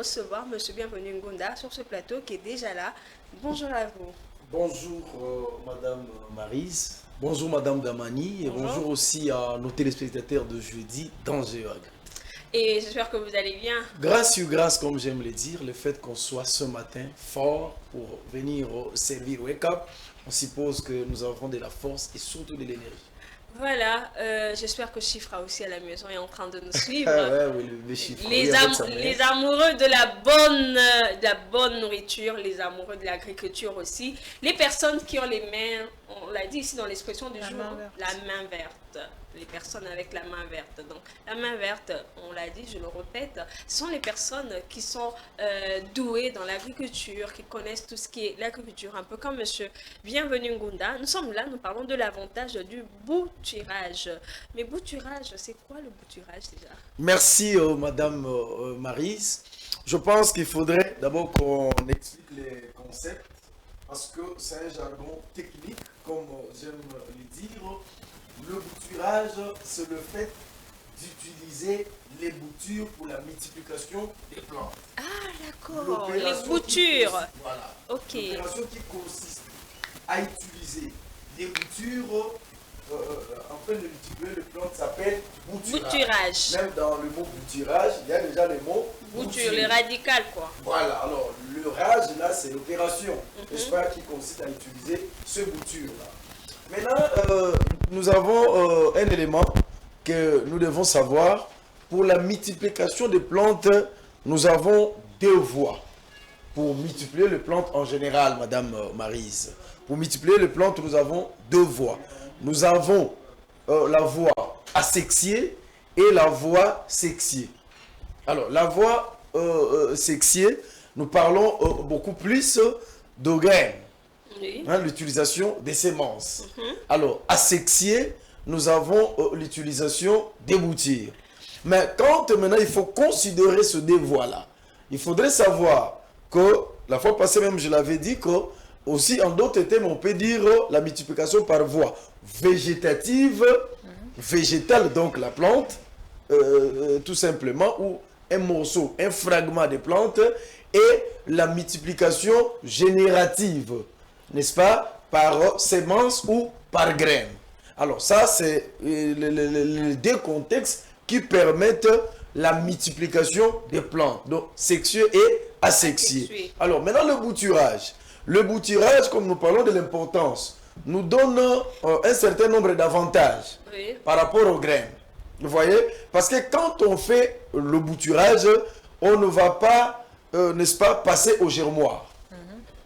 recevoir M. Bienvenu Ngunda sur ce plateau qui est déjà là. Bonjour à vous. Bonjour Madame Maryse, bonjour Madame Damani et bonjour aussi à nos téléspectateurs de jeudi dans GEAG. Et j'espère que vous allez bien. Grâce sur grâce, comme j'aime le dire, le fait qu'on soit ce matin fort pour venir servir Wake Up, on suppose que nous avons de la force et surtout de l'énergie. Voilà, j'espère que Chifra aussi à la maison est en train de nous suivre. Oui, le Chifra, les amoureux de la bonne nourriture, les amoureux de l'agriculture aussi, les personnes qui ont les mains, on l'a dit ici dans l'expression du jour, la main verte. Les personnes avec la main verte. Donc, la main verte, on l'a dit, je le répète, ce sont les personnes qui sont douées dans l'agriculture, qui connaissent tout ce qui est l'agriculture, un peu comme Monsieur Bienvenu Ngunda. Nous sommes là, nous parlons de l'avantage du bouturage. Mais bouturage, c'est quoi le bouturage déjà? Merci Madame Maryse. Je pense qu'il faudrait d'abord qu'on explique les concepts parce que c'est un jargon technique, comme j'aime le dire. Le bouturage, c'est le fait d'utiliser les boutures pour la multiplication des plantes. Ah, d'accord. Les boutures. Voilà. Ok. L'opération qui consiste à utiliser des boutures afin de multiplier les plantes s'appelle bouturage. Bouturage. Même dans le mot bouturage, il y a déjà le mot bouture, le radical quoi. Voilà, alors le rage là c'est l'opération, n'est-ce pas, qui consiste à utiliser ce bouture là. Maintenant, nous avons un élément que nous devons savoir. Pour la multiplication des plantes, nous avons deux voies. Pour multiplier les plantes en général, Madame Maryse. Pour multiplier les plantes, nous avons deux voies. Nous avons la voie asexuée et la voie sexuée. Alors, la voie sexuée, nous parlons beaucoup plus de graines. Oui. Hein, l'utilisation des semences. Alors, asexué, nous avons l'utilisation des boutures. Mais quand maintenant il faut considérer ce deux voies-là, il faudrait savoir que, la fois passée même je l'avais dit, que aussi en d'autres termes on peut dire la multiplication par voie végétative, végétale donc la plante, tout simplement, ou un morceau, un fragment de plante, et la multiplication générative, n'est-ce pas, par semence ou par graine. Alors ça, c'est les deux contextes qui permettent la multiplication des plantes, donc sexuées et asexuées. Alors maintenant le bouturage. Le bouturage, comme nous parlons de l'importance, nous donne un certain nombre d'avantages par rapport aux graines. Vous voyez? Parce que quand on fait le bouturage, on ne va pas, n'est-ce pas, passer au germoir.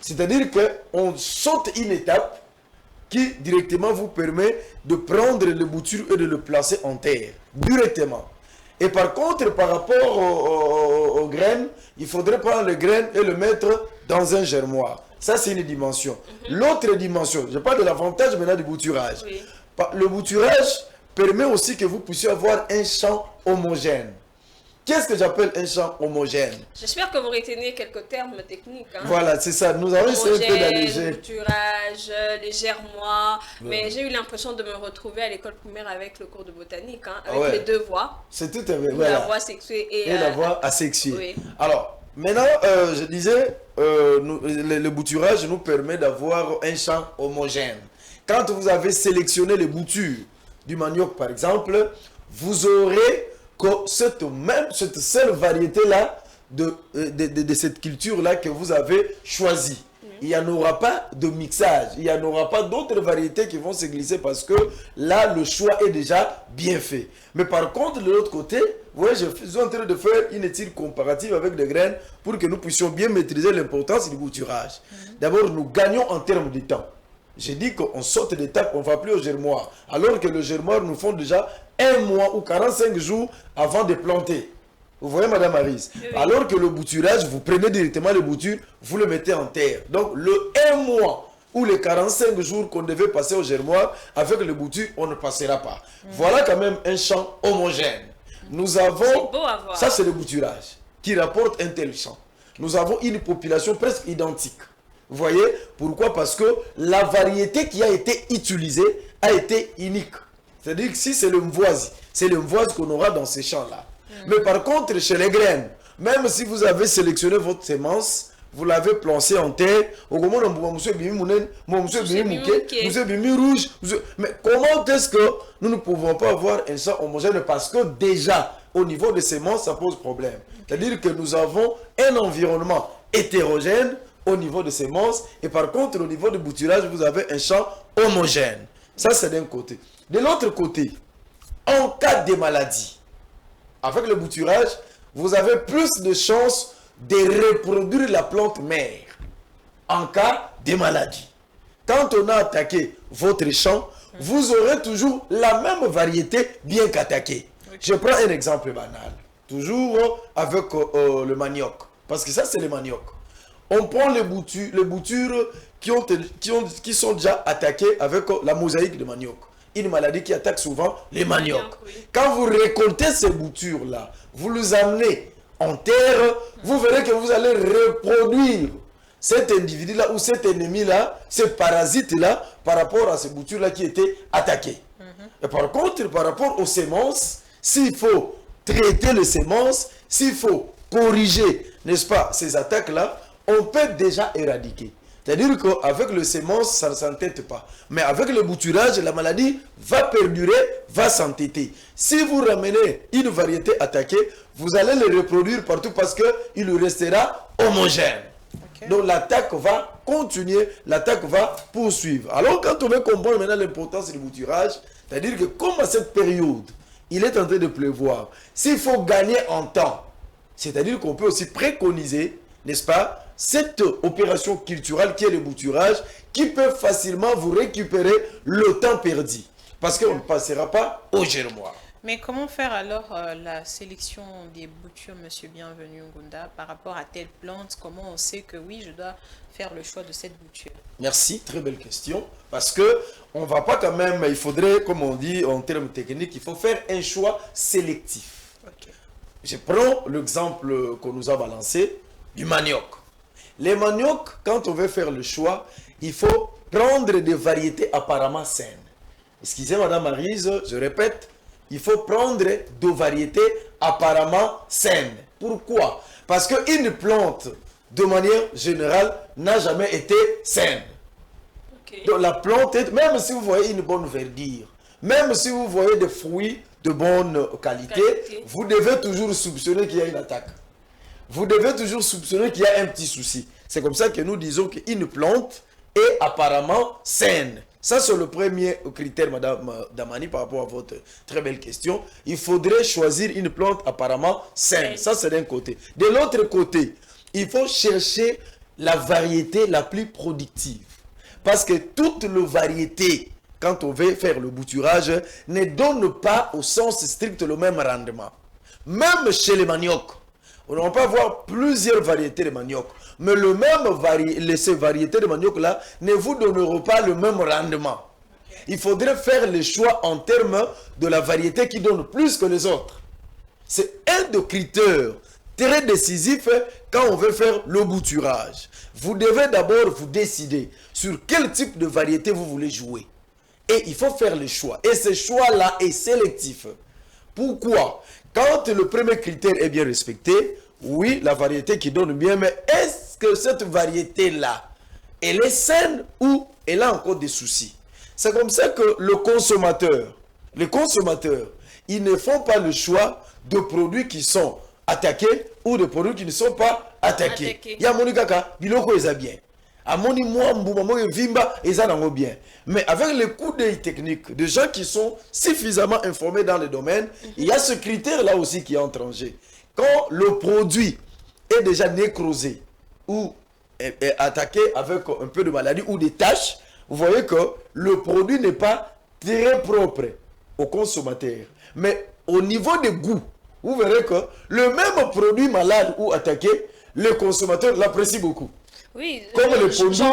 C'est-à-dire qu'on saute une étape qui directement vous permet de prendre le bouture et de le placer en terre, directement. Et par contre, par rapport aux graines, il faudrait prendre les graines et le mettre dans un germoir. Ça, c'est une dimension. L'autre dimension, je parle de l'avantage maintenant du bouturage. Oui. Le bouturage permet aussi que vous puissiez avoir un champ homogène. Qu'est-ce que j'appelle un champ homogène? J'espère que vous retenez quelques termes techniques. Hein. Voilà, c'est ça. Nous avons essayé un peu d'alléger. Bouturage, les germoirs. Mais j'ai eu l'impression de me retrouver à l'école primaire avec le cours de botanique, hein, avec les deux voies. C'est tout à fait. La voie sexuée et la voie asexuée. Oui. Alors, maintenant, je disais, le bouturage nous permet d'avoir un champ homogène. Quand vous avez sélectionné les boutures du manioc, par exemple, vous aurez que cette seule variété-là de cette culture-là que vous avez choisie. Il n'y en aura pas de mixage, il n'y en aura pas d'autres variétés qui vont se glisser parce que là, le choix est déjà bien fait. Mais par contre, de l'autre côté, ouais, je suis en train de faire une étude comparative avec des graines pour que nous puissions bien maîtriser l'importance du bouturage. D'abord, nous gagnons en termes de temps. J'ai dit qu'on saute d'étape, on ne va plus au germoir. Alors que le germoir nous font déjà 1 mois ou 45 jours avant de planter. Vous voyez, Madame Maryse? Oui. Alors que le bouturage, vous prenez directement le bouture, vous le mettez en terre. Donc, le 1 mois ou les 45 jours qu'on devait passer au germoir, avec le bouture, on ne passera pas. Voilà quand même un champ homogène. Nous avons... beau à voir. Ça, c'est le bouturage qui rapporte un tel champ. Nous avons une population presque identique. Vous voyez? Pourquoi? Parce que la variété qui a été utilisée a été unique. C'est-à-dire que si c'est le mvoise qu'on aura dans ces champs-là. Mais par contre, chez les graines, même si vous avez sélectionné votre semence, vous l'avez plantée en terre, au moment où monsieur Bimi rouge, mais comment est-ce que nous ne pouvons pas avoir un champ homogène? Parce que déjà, au niveau des semences, ça pose problème. C'est-à-dire que nous avons un environnement hétérogène au niveau des semences, et par contre, au niveau du bouturage, vous avez un champ homogène. Ça, c'est d'un côté. De l'autre côté, en cas de maladie, avec le bouturage, vous avez plus de chances de reproduire la plante mère en cas de maladie. Quand on a attaqué votre champ, vous aurez toujours la même variété bien qu'attaquée. Je prends un exemple banal, toujours avec le manioc, parce que ça c'est le manioc. On prend les boutures qui sont déjà attaquées avec la mosaïque de manioc, une maladie qui attaque souvent les maniocs. Quand vous récoltez ces boutures-là, vous les amenez en terre, vous verrez que vous allez reproduire cet individu-là ou cet ennemi-là, ce parasite-là, par rapport à ces boutures-là qui étaient attaquées. Et par contre, par rapport aux semences, s'il faut traiter les semences, s'il faut corriger, n'est-ce pas, ces attaques-là, on peut déjà éradiquer. C'est-à-dire qu'avec les semences, ça ne s'entête pas. Mais avec le bouturage, la maladie va perdurer, va s'entêter. Si vous ramenez une variété attaquée, vous allez le reproduire partout parce qu'il restera homogène. Okay. Donc l'attaque va continuer, l'attaque va poursuivre. Alors quand on veut comprendre maintenant l'importance du bouturage, c'est-à-dire que comme à cette période, il est en train de pleuvoir, s'il faut gagner en temps, c'est-à-dire qu'on peut aussi préconiser, n'est-ce pas, cette opération culturelle qui est le bouturage, qui peut facilement vous récupérer le temps perdu. Parce qu'on ne passera pas au germoir. Mais comment faire alors la sélection des boutures, monsieur Bienvenu Ngunda, par rapport à telle plante? Comment on sait que oui, je dois faire le choix de cette bouture? Merci, très belle question. Parce que on ne va pas quand même, il faudrait, comme on dit en termes techniques, il faut faire un choix sélectif. Okay. Je prends l'exemple qu'on nous a balancé du manioc. Les maniocs, quand on veut faire le choix, il faut prendre des variétés apparemment saines. Excusez Madame Maryse, je répète, il faut prendre des variétés apparemment saines. Pourquoi? Parce qu'une plante, de manière générale, n'a jamais été saine. Okay. Donc la plante, même si vous voyez une bonne verdure, même si vous voyez des fruits de bonne qualité, vous devez toujours soupçonner qu'il y a une attaque. Vous devez toujours soupçonner qu'il y a un petit souci. C'est comme ça que nous disons qu'une plante est apparemment saine. Ça, c'est le premier critère, Madame Damani, par rapport à votre très belle question. Il faudrait choisir une plante apparemment saine. Ça, c'est d'un côté. De l'autre côté, il faut chercher la variété la plus productive. Parce que toutes les variétés, quand on veut faire le bouturage, ne donnent pas au sens strict le même rendement. Même chez les maniocs. On peut avoir plusieurs variétés de manioc, mais ces variétés de manioc-là ne vous donneront pas le même rendement. Il faudrait faire le choix en termes de la variété qui donne plus que les autres. C'est un des critères très décisifs quand on veut faire le bouturage. Vous devez d'abord vous décider sur quel type de variété vous voulez jouer. Et il faut faire le choix. Et ce choix-là est sélectif. Pourquoi? Quand le premier critère est bien respecté, oui, la variété qui donne bien, mais est-ce que cette variété-là, elle est saine ou elle a encore des soucis? C'est comme ça que les consommateurs, ils ne font pas le choix de produits qui sont attaqués ou de produits qui ne sont pas attaqués. Il y a mon kaka, biloko est bien. Amoni moi mbuma vimba ezanango bien. Mais avec les coups d'œil techniques de gens qui sont suffisamment informés dans le domaine, il y a ce critère-là aussi qui entre en jeu. Quand le produit est déjà nécrosé ou est attaqué avec un peu de maladie ou des taches, vous voyez que le produit n'est pas très propre au consommateur. Mais au niveau des goûts, vous verrez que le même produit malade ou attaqué, le consommateur l'apprécie beaucoup. Oui, comme le produit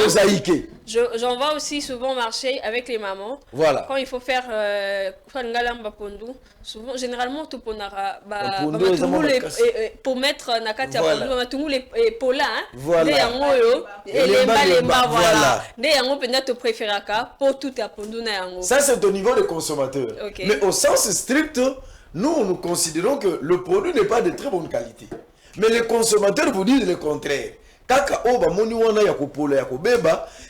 mosaïqué. J'en vois aussi souvent marcher avec les mamans. Voilà. Quand il faut faire souvent, généralement, tout pour mettre nakati ya pondu, tout les pola, voilà. Ça, c'est au niveau des consommateurs. Okay. Mais au sens strict, nous considérons que le produit n'est pas de très bonne qualité. Mais les consommateurs vous disent le contraire.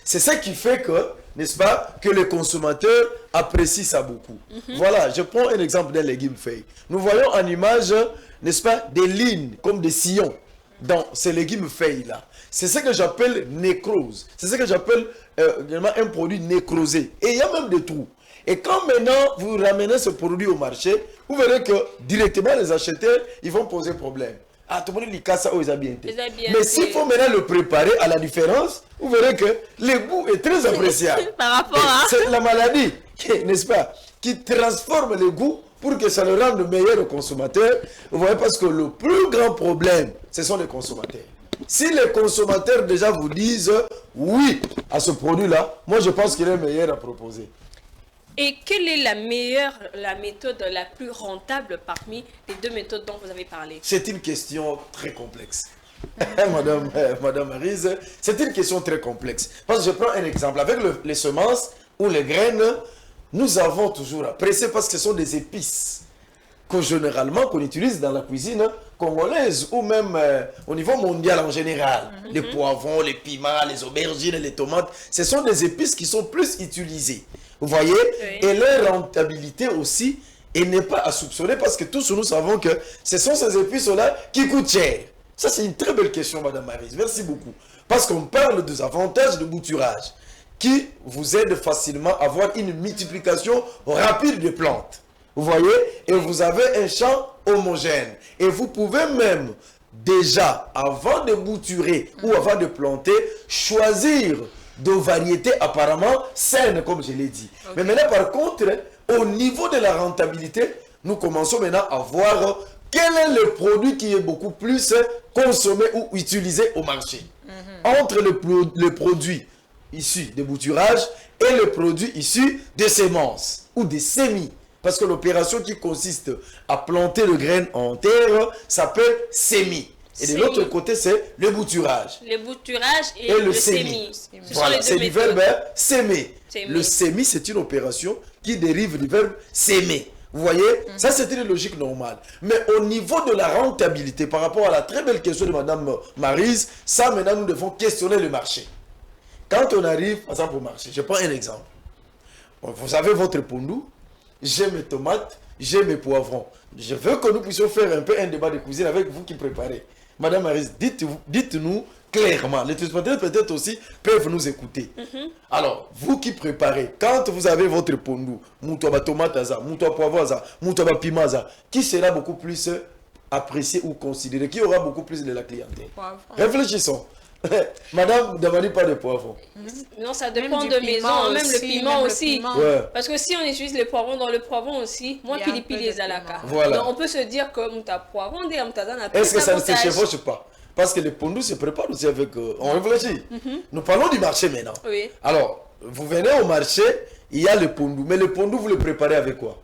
C'est ça qui fait que, n'est-ce pas, que les consommateurs apprécient ça beaucoup. Voilà, je prends un exemple d'un légume feuille. Nous voyons en image, n'est-ce pas, des lignes comme des sillons dans ces légumes feuilles là. C'est ce que j'appelle nécrose. C'est ce que j'appelle un produit nécrosé. Et il y a même des trous. Et quand maintenant vous ramenez ce produit au marché, vous verrez que directement les acheteurs, ils vont poser problème. Ah, tout le monde dit ça, ils ont bien été. Mais s'il faut maintenant le préparer à la différence, vous verrez que le goût est très appréciable. Par rapport à... C'est la maladie, n'est-ce pas, qui transforme le goût pour que ça le rende meilleur au consommateur. Vous voyez, parce que le plus grand problème, ce sont les consommateurs. Si les consommateurs déjà vous disent oui à ce produit-là, moi je pense qu'il est meilleur à proposer. Et quelle est la méthode la plus rentable parmi les deux méthodes dont vous avez parlé? C'est une question très complexe. Madame Maryse, c'est une question très complexe. Parce que je prends un exemple. Avec les semences ou les graines, nous avons toujours apprécié parce que ce sont des épices que généralement qu'on utilise dans la cuisine congolaise ou même au niveau mondial en général. Les poivrons, les piments, les aubergines, les tomates, ce sont des épices qui sont plus utilisées. Vous voyez? Oui. Et leur rentabilité aussi, elle n'est pas à soupçonner parce que tous nous savons que ce sont ces épices-là qui coûtent cher. Ça, c'est une très belle question, Madame Maryse. Merci beaucoup. Parce qu'on parle des avantages de bouturage qui vous aident facilement à avoir une multiplication rapide de plantes. Vous voyez? Et vous avez un champ homogène. Et vous pouvez même, déjà, avant de bouturer ou avant de planter, choisir de variétés apparemment saines, comme je l'ai dit. Okay. Mais maintenant, par contre, au niveau de la rentabilité, nous commençons maintenant à voir quel est le produit qui est beaucoup plus consommé ou utilisé au marché. Entre le produit issu de bouturage et le produit issu de semences ou des semis. Parce que l'opération qui consiste à planter le grain en terre s'appelle semis. Et de l'autre côté, c'est le bouturage. Le bouturage et le semis. Voilà, c'est du verbe s'aimer. Le semis, c'est une opération qui dérive du verbe s'aimer. Vous voyez, ça c'est une logique normale. Mais au niveau de la rentabilité, par rapport à la très belle question de Madame Maryse, ça maintenant nous devons questionner le marché. Quand on arrive, par exemple, au marché, je prends un exemple. Vous avez votre pondou, j'ai mes tomates, j'ai mes poivrons. Je veux que nous puissions faire un peu un débat de cuisine avec vous qui préparez. Madame Maryse, dites-nous clairement, les téléspectateurs peut-être aussi peuvent nous écouter. Alors, vous qui préparez, quand vous avez votre pondou, moutoba tomate, moutoba poivron, moutoba piment, qui sera beaucoup plus apprécié ou considéré, qui aura beaucoup plus de la clientèle? Réfléchissons. Madame, ne demandez pas de poivron. Non, ça dépend de maison, même le piment aussi. Ouais. Parce que si on utilise le poivron dans le poivron aussi, moi pili les alaka. Voilà. Donc on peut se dire que mouta poivron, est-ce que ça ne se chevauche pas? Parce que le pondou se prépare aussi avec... on réfléchit. Nous parlons du marché maintenant. Oui. Alors, vous venez au marché, il y a le pondou. Mais le pondou, vous le préparez avec quoi?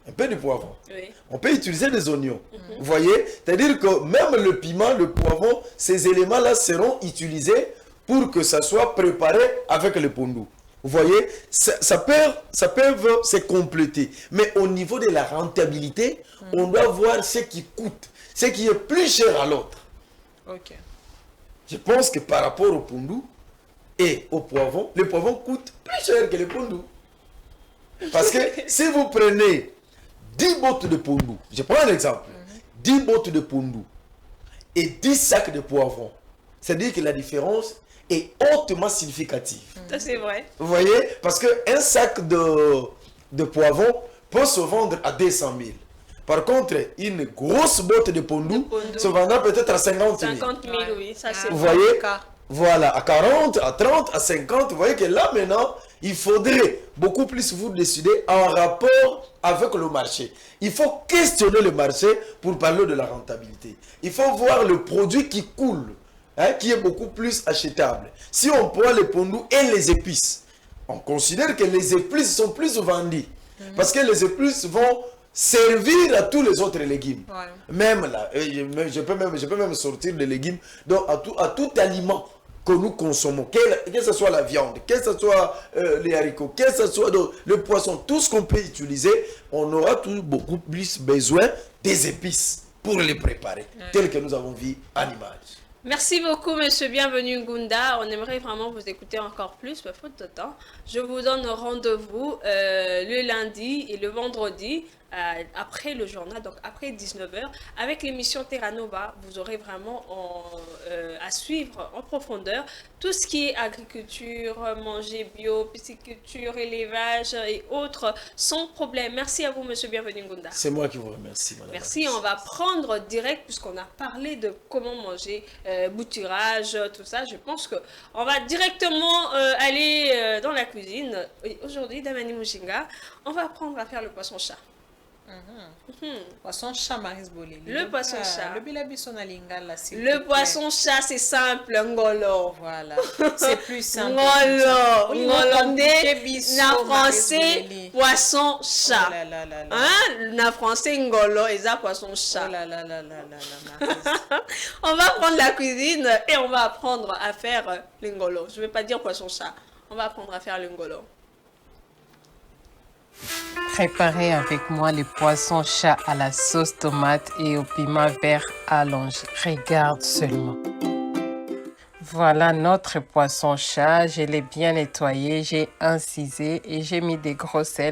Un peu de poivron. Oui. On peut utiliser des oignons. Vous voyez? C'est-à-dire que même le piment, le poivron, ces éléments-là seront utilisés pour que ça soit préparé avec le pondou. Vous voyez? Ça peut se compléter. Mais au niveau de la rentabilité, on doit voir ce qui coûte, ce qui est plus cher à l'autre. Ok. Je pense que par rapport au pondou et au poivron, le poivron coûte plus cher que le pondou. Parce que si vous prenez 10 bottes de pondou, je prends un exemple, 10 bottes de pondou et 10 sacs de poivrons, c'est-à-dire que la différence est hautement significative. Ça c'est vrai. Vous voyez? Parce qu'un sac de poivrons peut se vendre à 200 000. Par contre, une grosse botte de pondou se vendra peut-être à 50 000. 50 000, oui, ça c'est vous voyez? Voilà, à 40, à 30, à 50, vous voyez que là maintenant, il faudrait beaucoup plus vous décider en rapport avec le marché. Il faut questionner le marché pour parler de la rentabilité. Il faut voir le produit qui coule, qui est beaucoup plus achetable. Si on prend les pondous et les épices, on considère que les épices sont plus vendues. Parce que les épices vont servir à tous les autres légumes. Ouais. Même là, je peux même sortir des légumes donc à tout aliment que nous consommons, que ce soit la viande, que ce soit les haricots, que ce soit le poisson, tout ce qu'on peut utiliser, on aura beaucoup plus besoin des épices. pour les préparer, tels que nous avons vu en image. Merci beaucoup, monsieur Bienvenu Ngunda. On aimerait vraiment vous écouter encore plus, mais faute de temps. Je vous donne rendez-vous le lundi et le vendredi, après le journal, donc après 19h, avec l'émission Terra Nova. Vous aurez vraiment à suivre en profondeur tout ce qui est agriculture, manger bio, pisciculture, élevage et autres, sans problème. Merci à vous, monsieur Bienvenu Ngunda. C'est moi qui vous remercie, madame. Merci, on va prendre direct, puisqu'on a parlé de comment manger, bouturage, tout ça. Je pense qu'on va directement aller dans la cuisine. Et aujourd'hui, Damani Mouchinga, on va apprendre à faire le poisson-chat. Poisson-chat, Maris Bolé. Le poisson-chat. Le poisson-chat, c'est simple, ngolo. Voilà, c'est plus simple. Ngolo. Na français, poisson-chat. Oh là là là là. Hein? Na français, ngolo, et ça, poisson-chat. Oh là là là là là là. On va prendre la cuisine et on va apprendre à faire le ngolo. Je ne vais pas dire poisson-chat. On va apprendre à faire le ngolo. Préparez avec moi les poissons chat à la sauce tomate et au piment vert allongé. Regarde seulement. Voilà notre poisson chat. Je l'ai bien nettoyé, j'ai incisé et j'ai mis des gros sels.